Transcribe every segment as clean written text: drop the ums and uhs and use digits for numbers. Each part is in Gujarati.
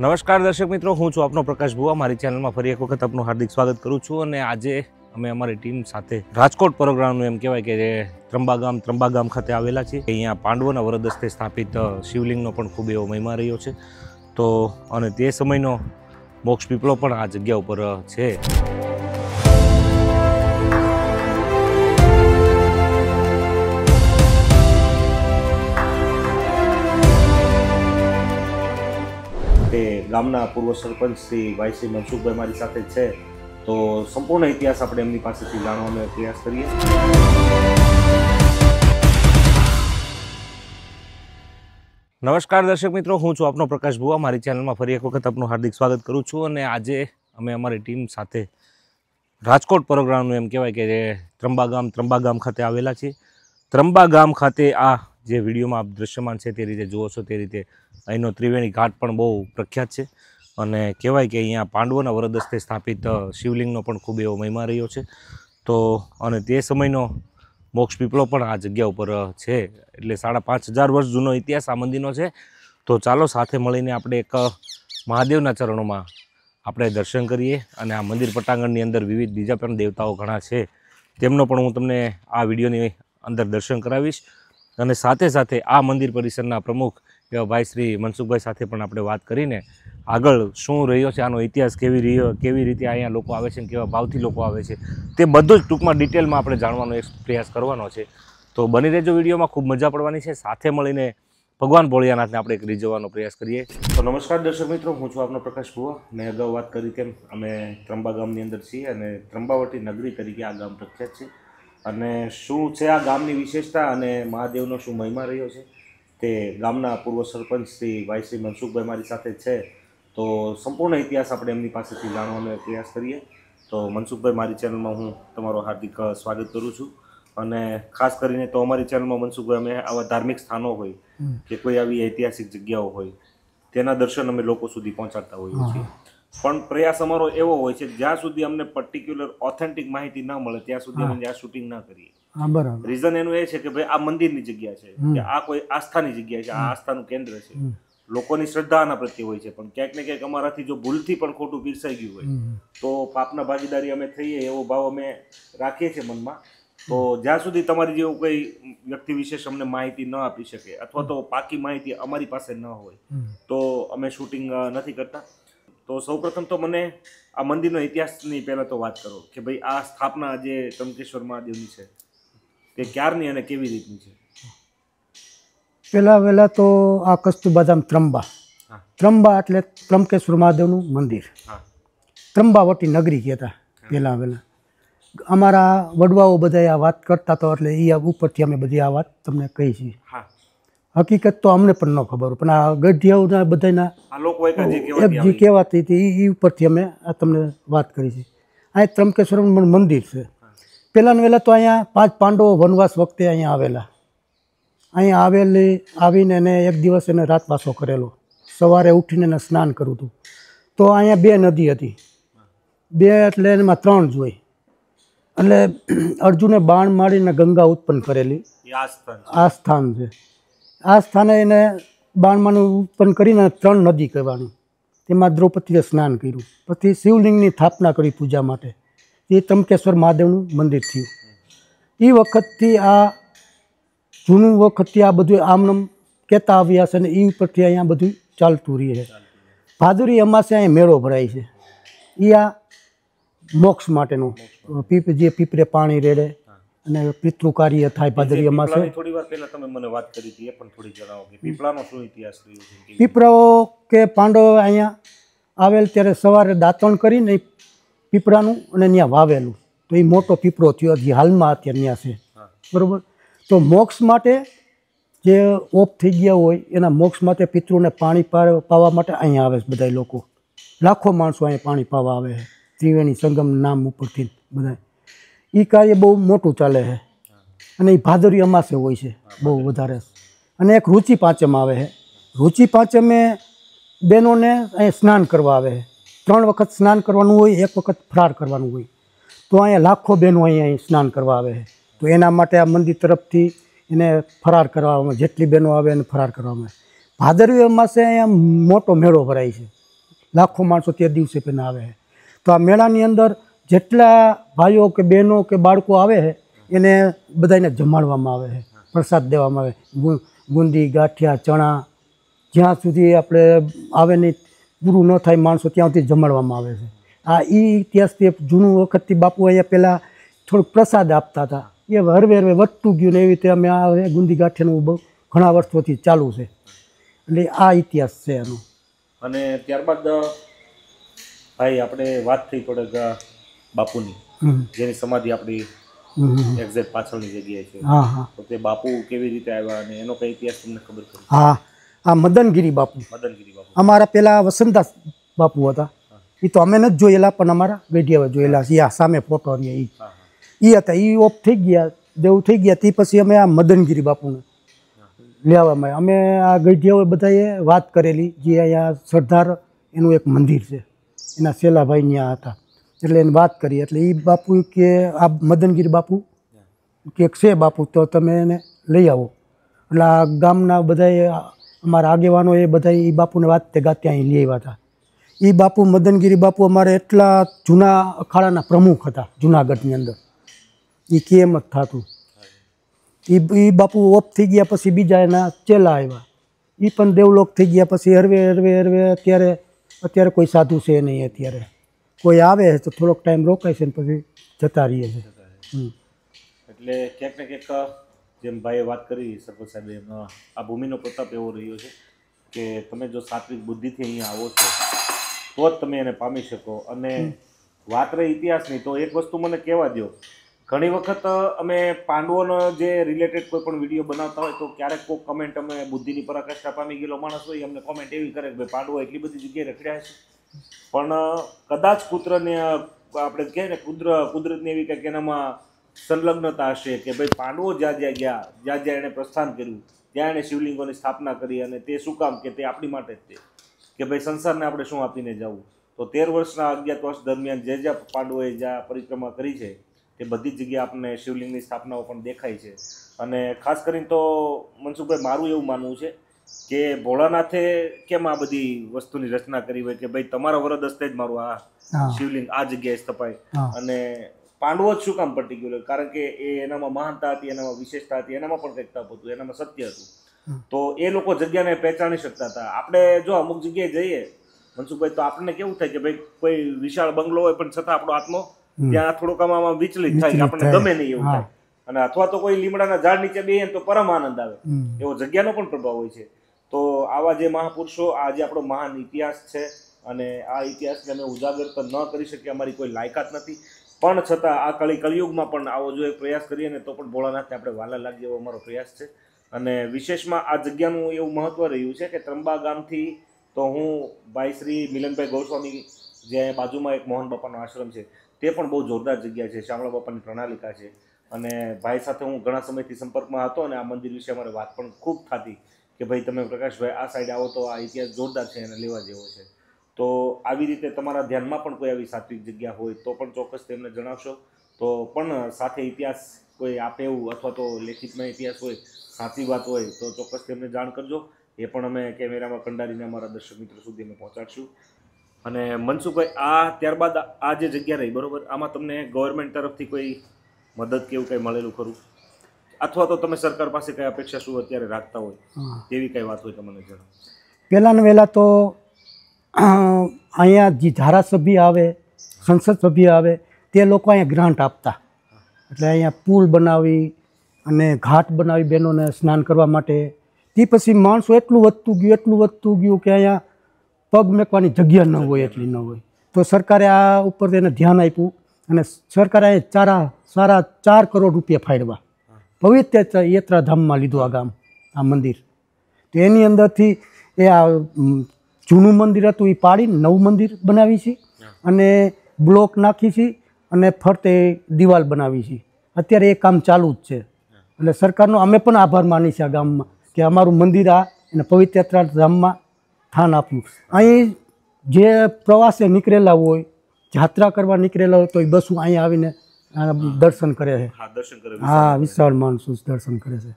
નમસ્કાર દર્શક મિત્રો, હું છું આપનો પ્રકાશ ભુવા। મારી ચેનલમાં ફરી એક વખત આપનું હાર્દિક સ્વાગત કરું છું। અને આજે અમે અમારી ટીમ સાથે રાજકોટ પરગણાનું એમ કહેવાય કે જે ત્રંબા ગામ ખાતે આવેલા છે। અહીંયા પાંડવોના વરદ હસ્તે સ્થાપિત શિવલિંગનો પણ ખૂબ એવો મહિમા રહ્યો છે। તો અને તે સમયનો મોક્ષ પીપળો પણ આ જગ્યા ઉપર છે। તે ગામના પૂર્વ સરપંચ શ્રી ભાઈ મનસુખભાઈ મારી સાથે છે। તો સંપૂર્ણ ઇતિહાસ આપણે એમની પાસેથી જાણવાનો પ્રયાસ કરીએ। નમસ્કાર દર્શક મિત્રો, હું છું આપનો પ્રકાશ ભુવા। મારી ચેનલમાં ફરી એક વખત આપનું હાર્દિક સ્વાગત કરું છું। અને આજે અમે અમારી ટીમ સાથે રાજકોટ પરગણાનું એમ કહેવાય કે જે ત્રંબા ગામ ખાતે આવેલા છીએ। ત્રંબા ગામ ખાતે આ જે વિડીયોમાં આપ દ્રશ્યમાન છે તે રીતે જુઓ છો તે રીતે અહીંનો ત્રિવેણી ઘાટ પણ બહુ પ્રખ્યાત છે। અને કહેવાય કે અહીંયા પાંડવોના વરદ હસ્તે સ્થાપિત શિવલિંગનો પણ ખૂબ એવો મહિમા રહ્યો છે। તો અને તે સમયનો મોક્ષ પીપળો પણ આ જગ્યા ઉપર છે। એટલે 5,500 વર્ષ જૂનો ઇતિહાસ આ મંદિરનો છે। તો ચાલો સાથે મળીને આપણે એક મહાદેવના ચરણોમાં આપણે દર્શન કરીએ। અને આ મંદિર પટાંગણની અંદર વિવિધ બીજા પણ દેવતાઓ ઘણા છે, તેમનો પણ હું તમને આ વિડીયોની અંદર દર્શન કરાવીશ। અને સાથે સાથે આ મંદિર પરિસરના પ્રમુખ એવા ભાઈ શ્રી મનસુખભાઈ સાથે પણ આપણે વાત કરીને આગળ શું રહ્યો છે, આનો ઇતિહાસ કેવી રીતે અહીંયા લોકો આવે છે અને કેવા ભાવથી લોકો આવે છે તે બધું જ ટૂંકમાં ડિટેલમાં આપણે જાણવાનો એક પ્રયાસ કરવાનો છે। તો બની રહેજો વિડીયોમાં, ખૂબ મજા પડવાની છે। સાથે મળીને ભગવાન ભોળિયાનાથને આપણે એક રીઝવવાનો પ્રયાસ કરીએ। તો નમસ્કાર દર્શક મિત્રો, હું છું આપનો પ્રકાશ ભુવા। મેં અગાઉ વાત કરી તેમ અમે ત્રંબા ગામની અંદર છીએ અને ત્રંબાવટી નગરી તરીકે આ ગામ પ્રખ્યાત છે। અને શું છે આ ગામની વિશેષતા અને મહાદેવનો શું મહિમા રહ્યો છે તે ગામના પૂર્વ સરપંચ શ્રી ભાઈ શ્રી મનસુખભાઈ મારી સાથે છે। તો સંપૂર્ણ ઇતિહાસ આપણે એમની પાસેથી જાણવાનો પ્રયાસ કરીએ। તો મનસુખભાઈ, મારી ચેનલમાં હું તમારો હાર્દિક સ્વાગત કરું છું। અને ખાસ કરીને તો અમારી ચેનલમાં મનસુખભાઈ અમે આવા ધાર્મિક સ્થાનો હોય કે કોઈ આવી ઐતિહાસિક જગ્યાઓ હોય તેના દર્શન અમે લોકો સુધી પહોંચાડતા હોઈએ છીએ। પણ પ્રયાસ અમારો એવો હોય છે જ્યાં સુધી અમને પર્ટિક્યુલર ઓથેન્ટિક માહિતી ના મળે ત્યાં સુધી અમે ત્યાં શૂટિંગ ના કરીએ। બરાબર। રીઝન એનું એ છે કે ભાઈ આ મંદિરની જગ્યા છે, કે આ કોઈ આસ્થાની જગ્યા છે, આ આસ્થાનું કેન્દ્ર છે, લોકોની શ્રદ્ધા આના પ્રત્યે હોય છે। પણ ક્યાંક ને ક્યાંક અમારાથી જો ભૂલથી પણ ખોટું પીરસાઈ ગયું હોય તો પાપના ભાગીદારી અમે થઈએ એવો ભાવ અમે રાખીએ છીએ મનમાં। તો જ્યાં સુધી તમારી જેવું કોઈ વ્યક્તિ વિશેષ અમને માહિતી ન આપી શકે અથવા તો પાકી માહિતી અમારી પાસે ન હોય તો અમે શૂટિંગ નથી કરતા। તો સૌપ્રથમ તો મને આ મંદિરનો ઇતિહાસની પહેલાં તો વાત કરો કે ભાઈ આ સ્થાપના જે ત્રંબકેશ્વર મહાદેવની છે તે ક્યારની અને કેવી રીતની છે? પહેલા તો આ કસ્તુરબાધામ ત્રંબા એટલે ત્રંબકેશ્વર મહાદેવનું મંદિર, ત્રંબાવટી નગરી કહેતા પહેલાં। અમારા વડવાઓ બધા આ વાત કરતા તો એટલે એ ઉપરથી અમે બધી આ વાત તમને કહી છીએ। હકીકત તો અમને પણ ન ખબર, પણ આ ગઢિયાઓના બધાના એક જે કહેવાતી હતી એ ઉપરથી અમે આ તમને વાત કરી છે। આ ત્રંબકેશ્વર મંદિર છે। પહેલાં તો અહીંયા 5 પાંડવો વનવાસ વખતે અહીંયા આવેલા। અહીંયા આવીને એને એક દિવસ એને રાતવાસો કરેલો, સવારે ઉઠીને એને સ્નાન કર્યું હતું। તો અહીંયા 2 નદી હતી, 2 એટલે એમાં 3 જોઈ। એટલે અર્જુને બાણ મારીને ગંગા ઉત્પન્ન કરેલી આ સ્થાન છે। આ સ્થાને એને બાણમાંનું ઉત્પન્ન કરીને 3 નદી કહેવાની, તેમાં દ્રૌપદીએ સ્નાન કર્યું। પછી શિવલિંગની સ્થાપના કરી પૂજા માટે, એ ત્રંબકેશ્વર મહાદેવનું મંદિર થયું। એ વખતથી આ જૂનું વખતથી આ બધું આમનામ કહેતા આવ્યા છે અને એ ઉપરથી અહીંયા બધું ચાલતું રહે છે। ભાદુરી અમાસે અહીંયા મેળો ભરાય છે, એ આ મોક્ષ માટેનું જે પીપરે પાણી રેડે અને પિતૃ કાર્ય થાય ભાદરી અમાસે। થોડી વાર પહેલા તમે મને વાત કરી હતી, એ પણ થોડી જણાવો કે પીપળાનો શું ઇતિહાસ રહ્યો છે? પીપળાઓ કે પાંડવો અહીંયા આવેલ ત્યારે સવારે દાંતણ કરીને પીપળાનું અને ત્યાં વાવેલું, તો એ મોટો પીપળો થયો, જે હાલમાં અત્યારે ત્યાં છે, બરાબર। તો મોક્ષ માટે જે ઓફ થઈ ગયા હોય એના મોક્ષ માટે પિતૃને પાણી પાવા માટે અહીંયા આવે છે બધા લોકો, લાખો માણસો અહીંયા પાણી પાવા આવે છે ત્રિવેણી સંગમ નામ ઉપરથી બધા। એ કાર્ય બહુ મોટું ચાલે છે અને એ ભાદરી અમાસે હોય છે બહુ વધારે। અને એક રુચિ પાંચમ આવે છે, રુચિ પાંચમે બહેનોને અહીંયા સ્નાન કરવા આવે છે। 3 વખત સ્નાન કરવાનું હોય, 1 વખત ફરાર કરવાનું હોય। તો અહીંયા લાખો બહેનો અહીંયા સ્નાન કરવા આવે છે। તો એના માટે આ મંદિર તરફથી એને ફરાર કરવામાં, જેટલી બહેનો આવે એને ફરાર કરવામાં। ભાદરવી અમાસે અહીંયા મોટો મેળો ભરાય છે, લાખો માણસો તે દિવસે પણ આવે છે. તો આ મેળાની અંદર જેટલા ભાઈઓ કે બહેનો કે બાળકો આવે છે એને બધાને જમાડવામાં આવે છે, પ્રસાદ દેવામાં આવે, બુંદી, ગાંઠિયા, ચણા, જ્યાં સુધી આપણે આવે નહીં પૂરું ન થાય માણસો ત્યાં સુધી જમાડવામાં આવે છે. આ ઇતિહાસથી જૂનું વખતથી બાપુ અહીંયા પહેલાં થોડુંક પ્રસાદ આપતા હતા, એ હરવે હરવે વધતું ગયું ને એવી રીતે અમે આ ગુંદી ગાંઠિયાનું બહુ ઘણા વર્ષોથી ચાલુ છે. એટલે આ ઇતિહાસ છે એનો. અને ત્યારબાદ ભાઈ આપણે વાત થઈ થોડેક બાપુની, જેની સમાધિ આપણી એક્ઝેક્ટ પાછળની જગ્યાએ છે. હા હા. તો તે બાપુ કેવી રીતે આવ્યા અને એનો કઈ ઇતિહાસ તમને ખબર છે? હા, આ મદનગીરી બાપુ, મદનગીરી બાપુ અમારા પેલા વસંતદાસ બાપુ હતા. એ તો અમે નથી જોયેલા પણ અમારા વેઢિયાવા જોયેલા છે. આ સામે ફોટો ને એ હતા. એ ઓફ થઈ ગયા, દેવું થઈ ગયા. તે પછી અમે આ મદનગીરી બાપુને લેવામાં અમે આ ગઢિયાઓ બધાએ વાત કરેલી, જે અહીંયા સરદાર એનું એક મંદિર છે, એના શેલાભાઈ ત્યાં હતા, એટલે એને વાત કરી. એટલે એ બાપુ કે આ મદનગીરી બાપુ કે છે બાપુ, તો તમે એને લઈ આવો. એટલે આ ગામના બધાએ અમારા આગેવાનો એ બધા એ બાપુને વાત તે ગાતે અહીં લઈ આવ્યા હતા. એ બાપુ મદનગીરી બાપુ અમારે એટલા જૂના અખાડાના પ્રમુખ હતા જૂનાગઢની અંદર. એ કેમ જ થતું. એ બાપુ ઓફ થઈ ગયા પછી બીજા એના ચેલા આવ્યા, એ પણ દેવલોક થઈ ગયા. પછી હરવે હરવે હરવે અત્યારે કોઈ સાધુ છે નહીં. અત્યારે કોઈ આવે તો થોડોક ટાઈમ રોકાય છે ને પછી જતા રહીએ છે. એટલે ક્યાંક ને ક્યાંક જેમ ભાઈએ વાત કરી સરપંચ સાહેબે, આ ભૂમિનો પ્રતાપ એવો રહ્યો છે કે તમે જો સાત્વિક બુદ્ધિથી અહીંયા આવો છો તો જ તમે એને પામી શકો. અને વાત રહી ઇતિહાસની, તો એક વસ્તુ મને કહેવા દો, ઘણી વખત અમે પાંડવોનો જે રિલેટેડ કોઈ પણ વિડીયો બનાવતા હોય તો ક્યારેક કોઈ કમેન્ટ, અમે બુદ્ધિની પરાકાષ્ઠા પામી ગયેલો માણસ હોય અમને કોમેન્ટ એવી કરે કે ભાઈ પાંડવો એટલી બધી જગ્યાએ રખડ્યા છે. પણ કદાચ કુદરતને આપણે કહીએ ને કુદરતની એવી કંઈક એનામાં સંલગ્નતા હશે કે ભાઈ પાંડવો જ્યાં જ્યાં ગયા, જ્યાં જ્યાં એણે પ્રસ્થાન કર્યું, ત્યાં એણે શિવલિંગોની સ્થાપના કરી. અને તે શું કામ? કે તે આપણી માટે જ તે, કે ભાઈ સંસારને આપણે શું આપીને જવું. તો 13 વર્ષના અજ્ઞાતવાસ દરમિયાન જે જ્યાં પાંડવોએ જ્યાં પરિક્રમા કરી છે તે બધી જ જગ્યાએ આપણને શિવલિંગની સ્થાપનાઓ પણ દેખાય છે. અને ખાસ કરીને તો મનસુખભાઈ, મારું એવું માનવું છે કે ભોળાનાથે કેમ આ બધી વસ્તુની રચના કરી હોય કે ભાઈ તમારા વરદ હસ્તે જ મારું આ શિવલિંગ આ જગ્યાએ સ્થપાય. અને પાંડવો જ શું કામ પર્ટિક્યુલર? કારણ કે એ એનામાં મહાનતા હતી, એનામાં વિશેષતા હતી, એનામાં પણ કંઈક તપ હતું, એનામાં સત્ય હતું. તો એ લોકો જગ્યાને પહેચાની શકતા હતા. આપણે જો અમુક જગ્યાએ જઈએ મનસુખભાઈ, તો આપણને કેવું થાય કે ભાઈ કોઈ વિશાળ બંગલો હોય પણ છતાં આપણો આત્મો ત્યાં થોડુંક આમાં વિચલિત થાય, આપણને ગમે નહીં એવું થાય. અને અથવા તો કોઈ લીમડાના ઝાડ નીચે બેહીએ તો પરમ આનંદ આવે, એવો જગ્યાનો પણ પ્રભાવ હોય છે. તો આવા જે મહાપુરુષો, આ જે આપણો મહાન ઇતિહાસ છે, અને આ ઇતિહાસને અમે ઉજાગર તો ન કરી શકીએ, અમારી કોઈ લાયકાત નથી, પણ છતાં આ કળિયુગમાં પણ આવો જો એક પ્રયાસ કરીએ ને તો પણ ભોળાનાથને આપણે વાલા લાગીએ એવો અમારો પ્રયાસ છે. અને વિશેષમાં આ જગ્યાનું એવું મહત્વ રહ્યું છે કે ત્રંબા ગામથી તો હું ભાઈ શ્રી મિલનભાઈ ગોસ્વામી, જે બાજુમાં એક મોહન બાપાનો આશ્રમ છે, તે પણ બહુ જોરદાર જગ્યા છે, શામળા બાપાની પ્રણાલિકા છે. અને ભાઈ સાથે હું ઘણા સમયથી સંપર્કમાં હતો અને આ મંદિર વિશે અમારે વાત પણ ખૂબ થતી કે ભાઈ તમે પ્રકાશભાઈ આ સાઈડ આવો તો આ ઇતિહાસ જોરદાર છે, એને લેવા જેવો છે. તો આવી રીતે તમારા ધ્યાનમાં પણ કોઈ આવી સાત્વિક જગ્યા હોય તો પણ ચોક્કસ તેમને જણાવશો. તો પણ સાથે ઇતિહાસ કોઈ આપે એવું અથવા તો લેખિતમાં ઇતિહાસ હોય, સાચી વાત હોય તો ચોક્કસ તેમને જાણ કરજો. એ પણ અમે કેમેરામાં કંડારીને અમારા દર્શક મિત્રો સુધી અમે પહોંચાડશું. અને મનસુખભાઈ, આ ત્યારબાદ આ જે જગ્યા રહી બરોબર, આમાં તમને ગવર્મેન્ટ તરફથી કોઈ મદદ કે એવું કંઈ મળેલું ખરું? અથવા તો તમે સરકાર પાસે કઈ અપેક્ષા શું અત્યારે રાખતા હોય તેવી કઈ વાત હોય તો મને જણાવો. પહેલાં ને વહેલાં તો અહીંયા જે ધારાસભ્ય આવે, સંસદ સભ્ય આવે, તે લોકો અહીંયા ગ્રાન્ટ આપતા. એટલે અહીંયા પુલ બનાવી અને ઘાટ બનાવી બહેનોને સ્નાન કરવા માટે. તે પછી માણસો એટલું વધતું ગયું કે અહીંયા પગ મેકવાની જગ્યા ન હોય, એટલી ન હોય. તો સરકારે આ ઉપર એને ધ્યાન આપ્યું અને સરકારે સારા 4 કરોડ રૂપિયા ફાળવ્યા. પવિત્ર યાત્રાધામમાં લીધું આ ગામ, આ મંદિર. તો એની અંદરથી એ આ જૂનું મંદિર હતું એ પાડીને નવું મંદિર બનાવી છે અને બ્લોક નાખી છે અને ફરતે દિવાલ બનાવી છે. અત્યારે એ કામ ચાલુ જ છે. એટલે સરકારનો અમે પણ આભાર માની છે આ ગામમાં કે અમારું મંદિર આ એને પવિત્ર યાત્રાધામમાં સ્થાન આપ્યું. અહીં જે પ્રવાસે નીકળેલા હોય, યાત્રા કરવા નીકળેલા હોય તો એ બસું અહીંયા આવીને દર્શન કરે છે. હા, વિશાળ માણસો દર્શન કરે છે.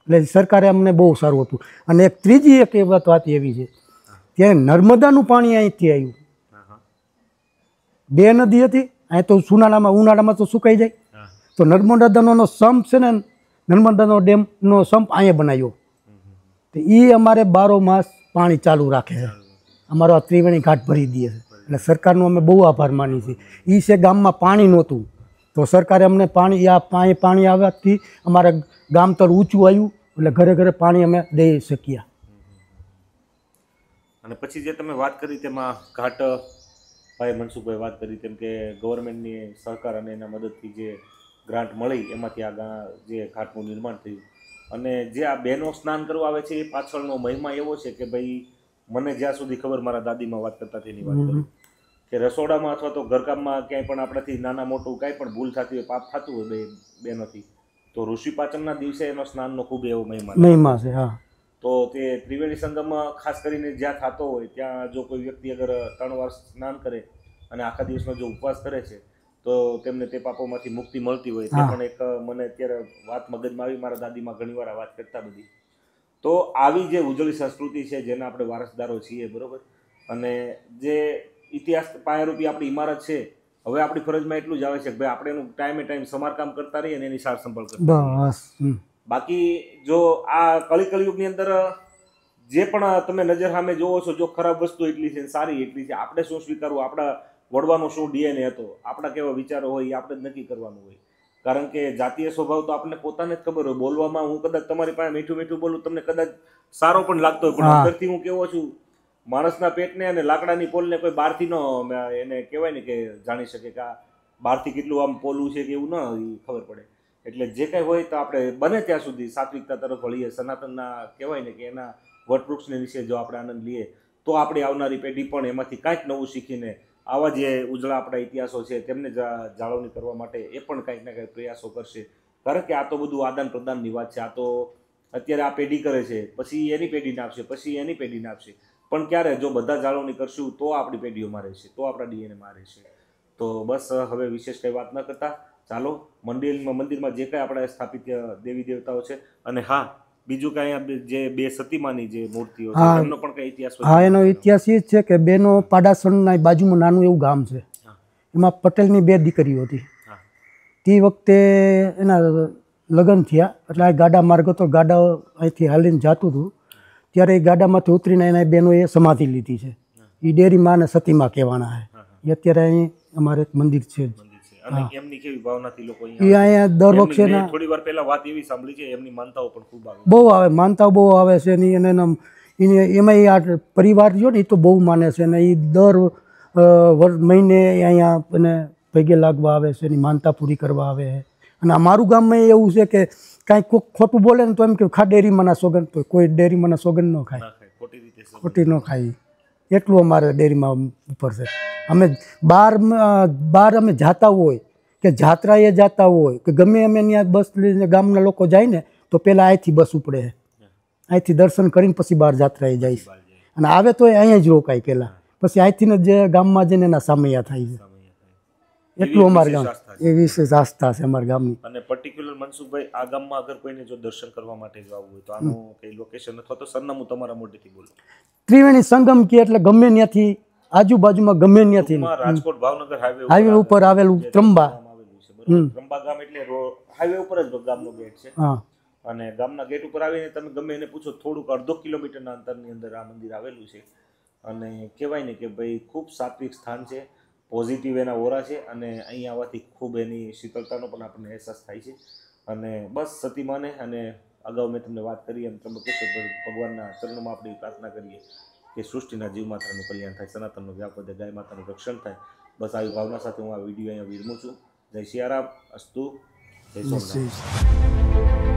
એટલે સરકારે અમને બહુ સારું હતું. અને એક ત્રીજી વાત એવી છે ત્યારે નર્મદાનું પાણી અહીંથી આવ્યું. બે નદી હતી, અહીં તો ઉનાળામાં તો સુકાઈ જાય. તો નર્મદાનો સંપ છે ને, નર્મદાનો ડેમનો સંપ અહીંયા બનાવ્યો. તો એ અમારે 12 માસ પાણી ચાલુ રાખે છે. અમારો આ ત્રિવેણી ઘાટ ભરી દે છે. એટલે સરકારનો અમે બહુ આભાર માની છીએ. એ છે ગામમાં પાણી નહોતું તો સરકારે અમને પાણી આવવાથી અમારા ગામ તર ઊંચું આવ્યું. એટલે ઘરે ઘરે પાણી અમે દઈ શક્યા. અને પછી જે તમે વાત કરી તેમાં ઘાટ ભાઈ મનસુખભાઈ વાત કરી તેમ કે ગવર્મેન્ટની સહકાર અને એના મદદથી જે ગ્રાન્ટ મળી એમાંથી આ જે ઘાટનું નિર્માણ થયું. અને જે આ બહેનો સ્નાન કરવા આવે છે એ પાછળનો મહિમા એવો છે કે ભાઈ મને જ્યાં સુધી ખબર, મારા દાદીમાં વાત કરતા તેની વાત કરું કે રસોડામાં અથવા તો ઘરકામમાં ક્યાંય પણ આપણાથી નાના મોટું કાંઈ પણ ભૂલ થતી હોય, પાપ થતું હોય બહેનોથી, તો ઋષિ પાંચમના દિવસે એનો સ્નાનનો ખૂબ એવો મહિમા છે. હા, તો તે ત્રિવેણી સંગમમાં ખાસ કરીને જ્યાં થતો હોય ત્યાં જો કોઈ વ્યક્તિ અગર 3 વાર સ્નાન કરે અને આખા દિવસનો જો ઉપવાસ કરે છે તો તેમને તે પાપોમાંથી મુક્તિ મળતી હોય. તે પણ એક મને અત્યારે વાત મગજમાં આવી, મારા દાદીમાં ઘણીવાર આ વાત કરતા બધી. તો આવી જે ઉજળી સંસ્કૃતિ છે જેના આપણે વારસદારો છીએ, બરોબર, અને જે ઇતિહાસ પાયારૂપી આપણી ઇમારત છે, હવે આપણી ફરજમાં એટલું જ આવે છે કે ભાઈ આપણે એનું ટાઈમે સમારકામ કરતા રહીએ અને એની સાર સંભાળ કરતા રહીએ. બાકી જો આ કળિયુગની અંદર જે પણ તમે નજર સામે જોવો છો, જો ખરાબ વસ્તુ એટલી છે, સારી એટલી છે, આપણે શું સ્વીકારવું, આપણા વડવાનો શું ડીએનએ હતો, આપણા કેવા વિચારો હોય એ આપણે જ નક્કી કરવાનું હોય. કારણ કે જાતીય સ્વભાવ તો આપણને પોતાને જ ખબર હોય. બોલવામાં હું કદાચ તમારી પાસે મીઠું મીઠું બોલું, તમને કદાચ સારો પણ લાગતો હોય, પણ અંદરથી હું કેવો છું, માણસના પેટને અને લાકડાની પોલને કોઈ બહારથી ન એને કહેવાય ને કે જાણી શકે કે આ બહારથી કેટલું આમ પોલું છે કે એવું ન ખબર પડે. એટલે જે કંઈ હોય તો આપણે બને ત્યાં સુધી સાત્વિકતા તરફ વળીએ. સનાતનના કહેવાય ને કે એના વટવૃક્ષને વિશે જો આપણે આનંદ લઈએ તો આપણી આવનારી પેઢી પણ એમાંથી કાંઈક નવું શીખીને આવા જે ઉજળા આપણા ઇતિહાસો છે તેમને જાળવણી કરવા માટે એ પણ કંઈક ને કંઈક પ્રયાસો કરશે. કારણ કે આ તો બધું આદાન પ્રદાનની વાત છે. આ તો અત્યારે આ પેઢી કરે છે, પછી એની પેઢીને આપશે, પછી એની પેઢીને આપશે. પણ ક્યારે જો બધા જાળવણી કરશું તો આપણી પેઢીઓમાં રહેશે, તો આપણા ડીએનએમાં રહેશે. તો બસ હવે વિશેષ કંઈ વાત ન કરતા ચાલો મંદિરમાં જે કાંઈ આપણા સ્થાપિત દેવી દેવતાઓ છે, અને હા બીજું કાંઈ જે 2 સતીમાની જે મૂર્તિઓ છે એમનો પણ કંઈ ઇતિહાસ? હા, એનો ઇતિહાસ એ જ છે કે બેનો પાડાસણના બાજુમાં નાનું એવું ગામ છે. એમાં પટેલની 2 દીકરીઓ હતી. તે વખતે એના લગ્ન થયા એટલે આ ગાડા માર્ગ હતો, ગાડા અહીંથી હાલીને જતું હતું ત્યારે એ ગાડામાંથી ઉતરીને એના બહેનોએ સમાધિ લીધી છે. એ ડેરીમાં અને સતીમાં કહેવાના છે. એ અત્યારે અહીં અમારે એક મંદિર છે. એમની કેવી ભાવનાથી લોકો અહીંયા દર વખતે થોડી વાર પહેલા વાત એવી સાંભળી છે એમની માનતાઓ પણ ખૂબ આવે, બહુ આવે, માનતાઓ બહુ આવે છે એની. અને એમાં આ પરિવાર જો ને એ તો બહુ માને છે ને એ દર મહિને અહીંયા એને પગે લાગવા આવે છે, એની માનતા પૂરી કરવા આવે છે. અને અમારું ગામમાં એવું છે કે કાંઈ કોઈક ખોટું બોલે ને તો એમ કે ખા ડેરીમાંના સોગન, તો કોઈ ડેરીમાંના સોગન ન ખાય, ખોટી ન ખાય. એટલું અમારે ડેરીમાં ઉપર છે. અમે બહાર અમે જાતા હોય કે જાત્રાએ જાતા હોય કે ગમે અમે ત્યાં બસ લઈને ગામના લોકો જાય ને તો પહેલાં અહીંથી બસ ઉપડે, અહીંથી દર્શન કરીને પછી બહાર જાત્રાએ જાય છે. અને આવે તો અહીંયા જ રોકાય પહેલાં, પછી અહીંથી જ ગામમાં જઈને એના સામૈયા થાય છે. એટલું અમારા ગામ એ વિશેષ આસ્થા છે અમારા ગામની. અને પર્ટિક્યુલર મનસુખભાઈ, આ ગામમાં અગર કોઈને જો દર્શન કરવા માટે જ આવવું હોય તો આનું કઈ લોકેશન અથવા તો સરનામું તમારા મોઢેથી બોલો? ત્રિવેણી સંગમ કે એટલે ગમે ત્યાંથી આજુબાજુમાં ગમે ત્યાંથી રાજકોટ ભાવનગર હાઈવે ઉપર આવેલું ત્રંબા. ત્રંબા ગામ એટલે હાઈવે ઉપર જ ગામનો ગેટ છે. અને ગામના ગેટ ઉપર આવીને તમે ગમે એને પૂછો, થોડુંક 1.5 કિલોમીટરના અંતરની અંદર આ મંદિર આવેલું છે. અને કહેવાય ને કે ભાઈ ખૂબ સાત્વિક સ્થાન છે, પોઝિટિવ એના ઓરા છે, અને અહીં આવવાથી ખૂબ એની શીતળતાનો પણ આપણને અહેસાસ થાય છે. અને બસ સતીમાને અને અગાઉ મેં તમને વાત કરી એમ ત્રંબકેશ્વર ભગવાનના ચરણોમાં આપણી પ્રાર્થના કરીએ કે સૃષ્ટિના જીવ માત્રનું કલ્યાણ થાય, સનાતનનો વ્યાપ વધે, ગાય માતાનું રક્ષણ થાય. બસ આવી ભાવના સાથે હું આ વિડીયો અહીંયા વિરમું છું. જય સિયારામ, અસ્તુ, જય સોમનાથ.